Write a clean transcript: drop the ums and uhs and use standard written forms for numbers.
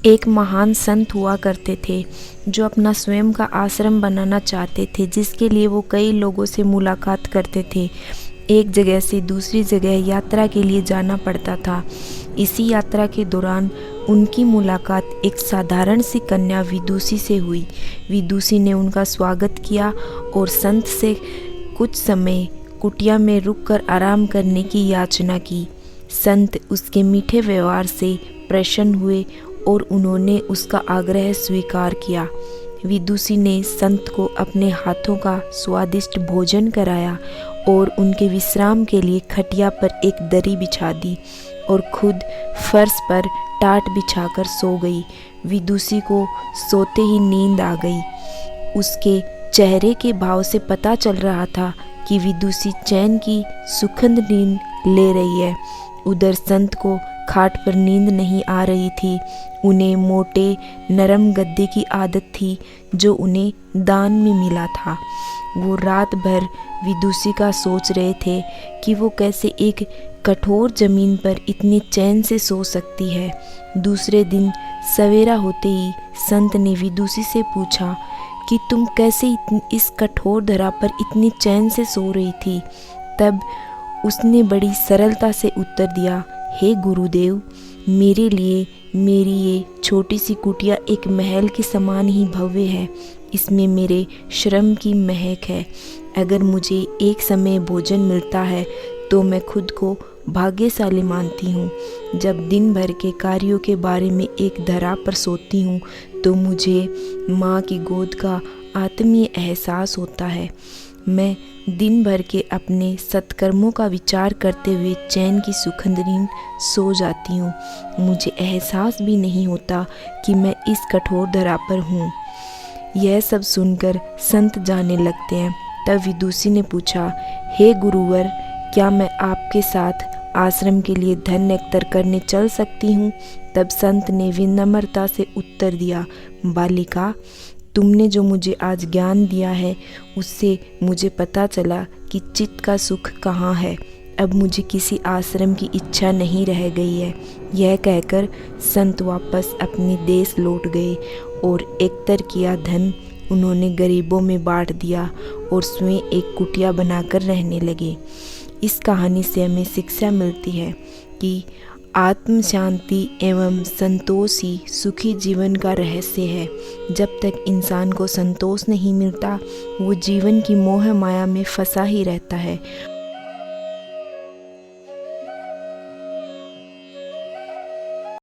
एक महान संत हुआ करते थे जो अपना स्वयं का आश्रम बनाना चाहते थे, जिसके लिए वो कई लोगों से मुलाकात करते थे। एक जगह से दूसरी जगह यात्रा के लिए जाना पड़ता था। इसी यात्रा के दौरान उनकी मुलाकात एक साधारण सी कन्या विदुषी से हुई। विदुषी ने उनका स्वागत किया और संत से कुछ समय कुटिया में रुककर आराम करने की याचना की। संत उसके मीठे व्यवहार से प्रसन्न हुए और उन्होंने उसका आग्रह स्वीकार किया। विदुषी ने संत को अपने हाथों का स्वादिष्ट भोजन कराया और उनके विश्राम के लिए खटिया पर एक दरी बिछा दी और खुद फर्श पर टाट बिछाकर सो गई। विदुषी को सोते ही नींद आ गई। उसके चेहरे के भाव से पता चल रहा था कि विदुषी चैन की सुखद नींद ले रही है। उधर संत को खाट पर नींद नहीं आ रही थी। उन्हें मोटे नरम गद्दे की आदत थी जो उन्हें दान में मिला था। वो रात भर विदुषी का सोच रहे थे कि वो कैसे एक कठोर जमीन पर इतनी चैन से सो सकती है। दूसरे दिन सवेरा होते ही संत ने विदुषी से पूछा कि तुम कैसे इस कठोर धरा पर इतनी चैन से सो रही थी। तब उसने बड़ी सरलता से उत्तर दिया, हे गुरुदेव, मेरे लिए मेरी ये छोटी सी कुटिया एक महल के समान ही भव्य है। इसमें मेरे श्रम की महक है। अगर मुझे एक समय भोजन मिलता है तो मैं खुद को भाग्यशाली मानती हूँ। जब दिन भर के कार्यों के बारे में एक धरा पर सोती हूँ तो मुझे माँ की गोद का आत्मीय एहसास होता है। मैं दिन भर के अपने सत्कर्मों का विचार करते हुए चैन की सुखद नींद सो जाती हूँ। मुझे एहसास भी नहीं होता कि मैं इस कठोर धरा पर हूँ। यह सब सुनकर संत जाने लगते हैं। तब विदुषी ने पूछा, हे गुरुवर, क्या मैं आपके साथ आश्रम के लिए धन एकत्र करने चल सकती हूँ? तब संत ने विनम्रता से उत्तर दिया, बालिका, तुमने जो मुझे आज ज्ञान दिया है उससे मुझे पता चला कि चित्त का सुख कहाँ है। अब मुझे किसी आश्रम की इच्छा नहीं रह गई है। यह कहकर संत वापस अपने देश लौट गए और एकत्र किया धन उन्होंने गरीबों में बांट दिया और स्वयं एक कुटिया बनाकर रहने लगे। इस कहानी से हमें शिक्षा मिलती है कि आत्म शांति एवं संतोष ही सुखी जीवन का रहस्य है। जब तक इंसान को संतोष नहीं मिलता वो जीवन की मोह माया में फंसा ही रहता है।